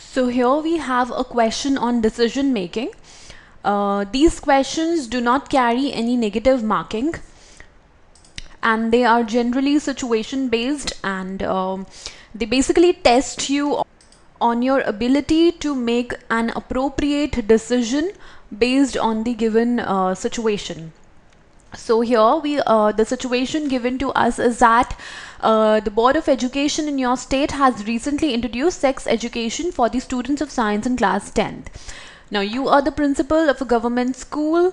So here we have a question on decision making. These questions do not carry any negative marking, and they are generally situation based, and they basically test you on your ability to make an appropriate decision based on the given situation. So here the situation given to us is that the Board of Education in your state has recently introduced sex education for the students of science in class 10th. Now you are the principal of a government school,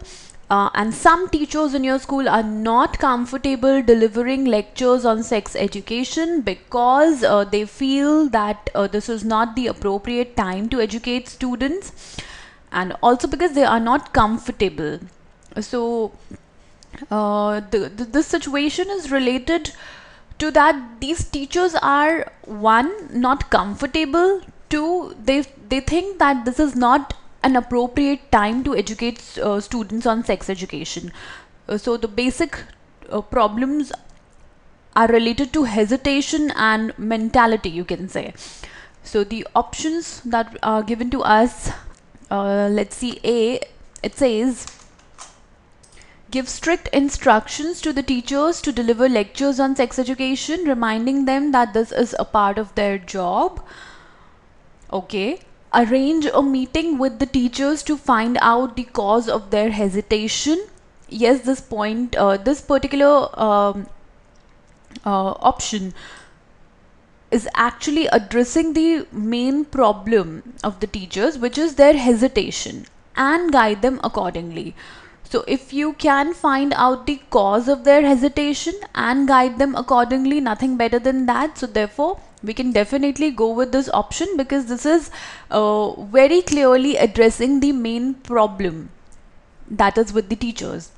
and some teachers in your school are not comfortable delivering lectures on sex education because they feel that this is not the appropriate time to educate students, and also because they are not comfortable. So this situation is related to that these teachers are, one, not comfortable, two, they think that this is not an appropriate time to educate students on sex education. So the basic problems are related to hesitation and mentality, you can say. So the options that are given to us, let's see. A, it says give strict instructions to the teachers to deliver lectures on sex education, reminding them that this is a part of their job. Okay. Arrange a meeting with the teachers to find out the cause of their hesitation. Yes, this point, this particular option is actually addressing the main problem of the teachers, which is their hesitation, and guide them accordingly. So if you can find out the cause of their hesitation and guide them accordingly, nothing better than that. So therefore we can definitely go with this option, because this is very clearly addressing the main problem, that is with the teachers.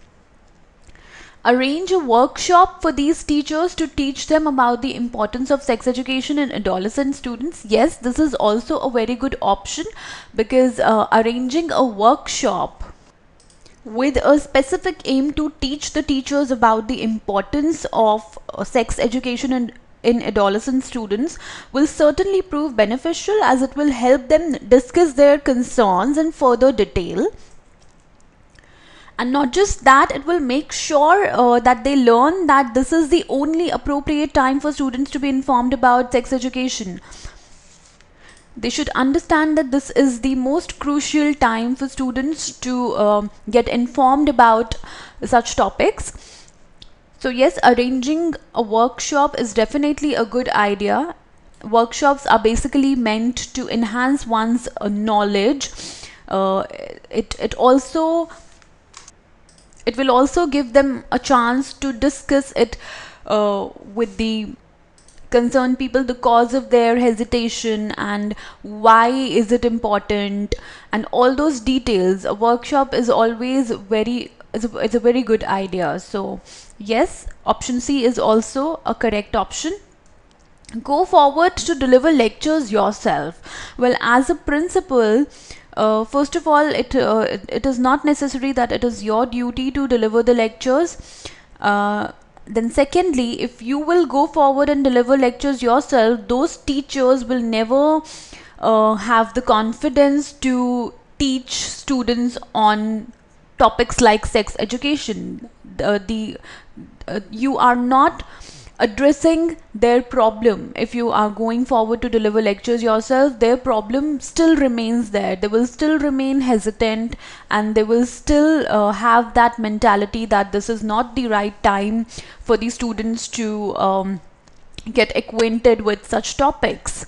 Arrange a workshop for these teachers to teach them about the importance of sex education in adolescent students. Yes, this is also a very good option, because arranging a workshop with a specific aim to teach the teachers about the importance of sex education in adolescent students will certainly prove beneficial, as it will help them discuss their concerns in further detail. And not just that, it will make sure that they learn that this is the only appropriate time for students to be informed about sex education. They should understand that this is the most crucial time for students to get informed about such topics. So yes, arranging a workshop is definitely a good idea. Workshops are basically meant to enhance one's knowledge. It will also give them a chance to discuss it with the concerned people, the cause of their hesitation and why is it important, and all those details. A workshop is always it's a very good idea. So yes, option C is also a correct option. Go forward to deliver lectures yourself. Well, as a principal, first of all, it is not necessary that it is your duty to deliver the lectures. Then secondly, if you will go forward and deliver lectures yourself, those teachers will never have the confidence to teach students on topics like sex education. You are not addressing their problem. If you are going forward to deliver lectures yourself, their problem still remains there. They will still remain hesitant, and they will still have that mentality that this is not the right time for the students to get acquainted with such topics.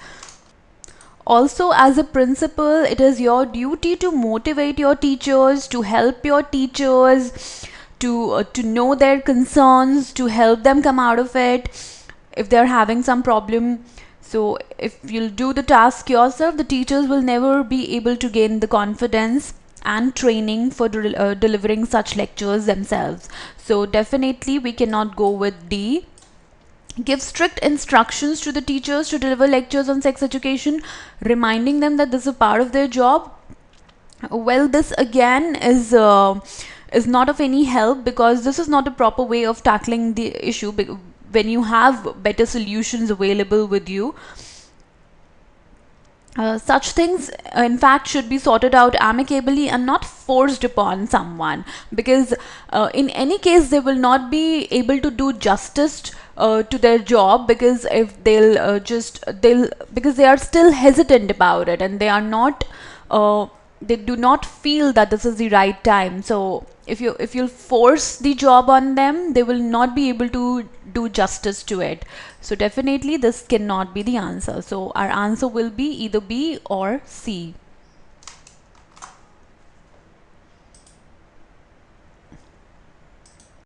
Also, as a principal, it is your duty to motivate your teachers, to help your teachers, to know their concerns, to help them come out of it if they're having some problem. So if you'll do the task yourself, the teachers will never be able to gain the confidence and training for delivering such lectures themselves. So definitely we cannot go with D. Give strict instructions to the teachers to deliver lectures on sex education, reminding them that this is a part of their job. Well, this again is not of any help, because this is not a proper way of tackling the issue when you have better solutions available with you. Such things, in fact, should be sorted out amicably and not forced upon someone, because in any case they will not be able to do justice to their job, because if they'll because they are still hesitant about it, and they are not they do not feel that this is the right time. So if you force the job on them, they will not be able to do justice to it. So definitely this cannot be the answer. So our answer will be either B or C.